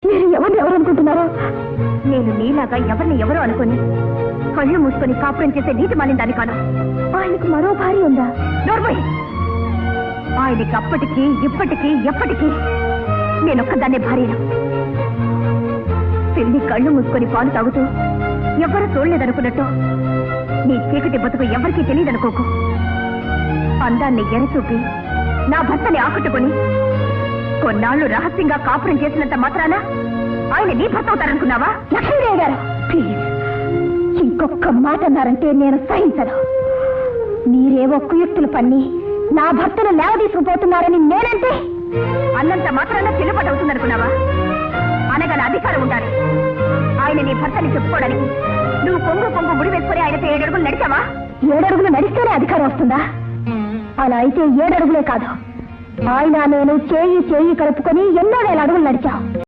మీరు ఎవరు అనుకుంటున్నారో? నేను నీలాగా ఎవరిని ఎవరో అనుకుని కళ్ళు మూసుకొని కాపురం చేసే నీతి మాలిందాన్ని కాను. ఆయనకు మరో భార్య ఉందా? నోర్మోయ్, ఆయనకి అప్పటికి ఇప్పటికీ ఎప్పటికీ నేనొక్కదాన్నే భార్యను. పిల్లి కళ్ళు మూసుకొని పాలు తాగుతూ ఎవరు చూడలేదనుకున్నట్టు నీ చీకటి బతుకు ఎవరికీ తెలియదనుకోకు. అందాన్ని ఎరచూపి నా భర్తని ఆకట్టుకుని కొన్నాళ్లు రహస్యంగా కాపురం చేసినంత మాత్రాన ఆయన నీ భర్త అవుతారనుకున్నావా? లక్ష్మీదేవి గారు, ప్లీజ్ ఇంకొక మాట అన్నారంటే నేను సహించను. మీరేవో కుయుక్తులు పన్ని నా భర్తను లేవదీసుకుపోతున్నారని నేనంటే అన్నంత మాత్రాన చెల్లుబాటు అవుతుందనుకున్నావా? అనగల అధికారం ఉండాలి. ఆయన నీ భర్తని చెప్పుకోవడానికి నువ్వు కొంగు ముడి వేసుకుని ఆయనతో 7 అడుగులు నడిచావా? 7 అడుగులు నడిస్తేనే అధికారం వస్తుందా? అలా అయితే 7 అడుగులే కాదు, ఆయన నేను చేయి కలుపుకొని ఎన్నో వేల అడుగులు నడిచావు.